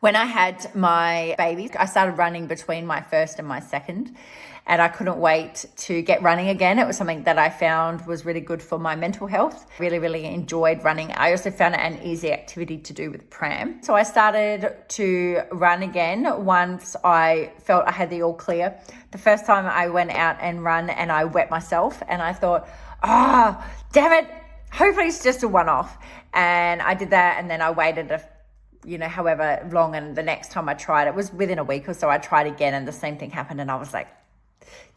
When I had my babies, I started running between my first and my second, and I couldn't wait to get running again. It was something that I found was really good for my mental health. Really enjoyed running. I also found it an easy activity to do with pram. So I started to run again once I felt I had the all clear. The first time I went out and run and I wet myself and I thought, damn it, hopefully it's just a one-off. And I did that, and then I waited however long, and the next time I tried, it was within a week or so, I tried again and the same thing happened, and I was like,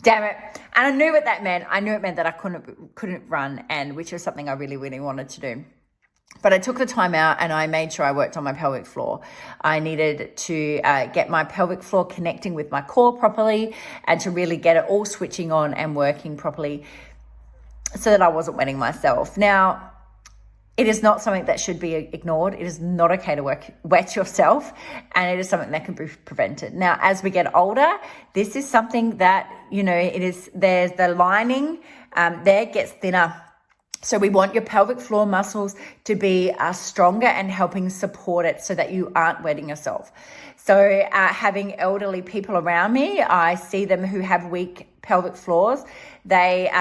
damn it. And I knew what that meant. I knew it meant that I couldn't run, and which was something I really wanted to do. But I took the time out and I made sure I worked on my pelvic floor. I needed to get my pelvic floor connecting with my core properly and to really get it all switching on and working properly so that I wasn't wetting myself. Now, it is not something that should be ignored. It is not okay to wet yourself, and it is something that can be prevented. Now, as we get older, this is something that, there's the lining there gets thinner. So we want your pelvic floor muscles to be stronger and helping support it so that you aren't wetting yourself. So having elderly people around me, I see them who have weak pelvic floors. They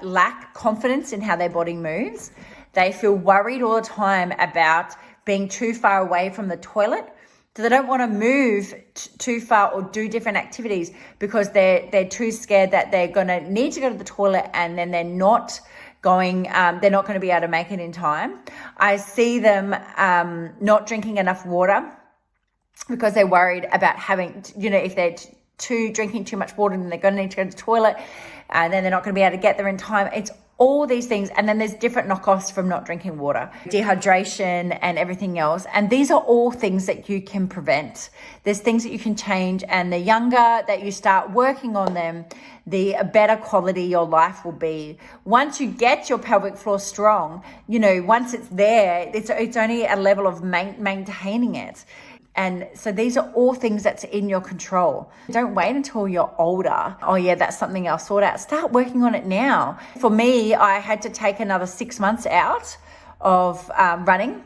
lack confidence in how their body moves. They feel worried all the time about being too far away from the toilet. So they don't want to move too far or do different activities because they're too scared that they're going to need to go to the toilet, and then they're not going to be able to make it in time. I see them not drinking enough water because they're worried about having, if they're drinking too much water, then they're going to need to go to the toilet, and then they're not going to be able to get there in time. It's all these things, and then there's different knockoffs from not drinking water, dehydration and everything else. And these are all things that you can prevent. There's things that you can change, and the younger that you start working on them, the better quality your life will be. Once you get your pelvic floor strong, once it's there, it's only a level of maintaining it. And so these are all things that's in your control. Don't wait until you're older. Oh yeah, that's something I'll sort out. Start working on it now. For me, I had to take another 6 months out of running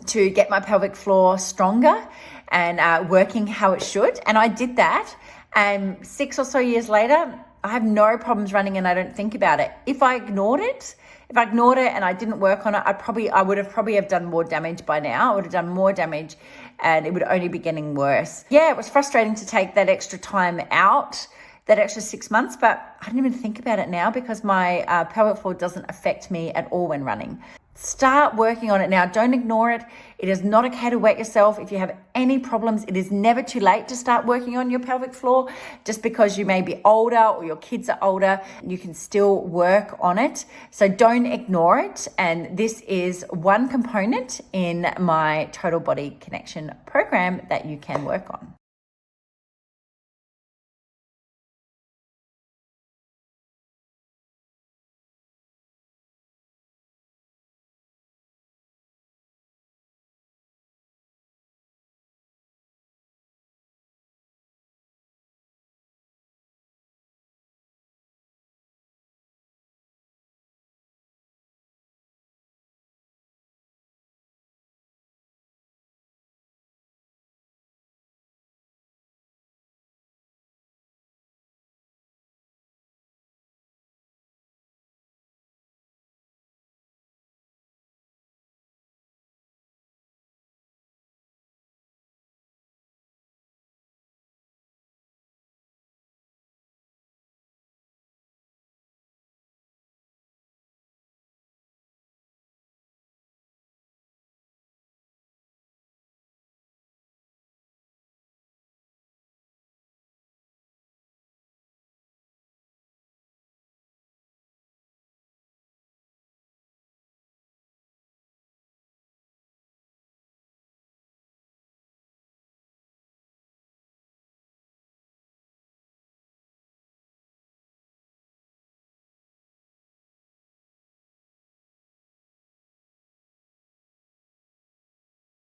to get my pelvic floor stronger and working how it should. And I did that. And 6 or so years later, I have no problems running, and I don't think about it. If I ignored it and I didn't work on it, I would have probably done more damage by now. I would have done more damage, and it would only be getting worse. Yeah, it was frustrating to take that extra time out, that extra 6 months, but I don't even think about it now because my pelvic floor doesn't affect me at all when running. Start working on it now. Don't ignore it. It is not okay to wet yourself. If you have any problems, it is never too late to start working on your pelvic floor. Just because you may be older or your kids are older, you can still work on it. So don't ignore it. And this is one component in my Total Body Connection program that you can work on.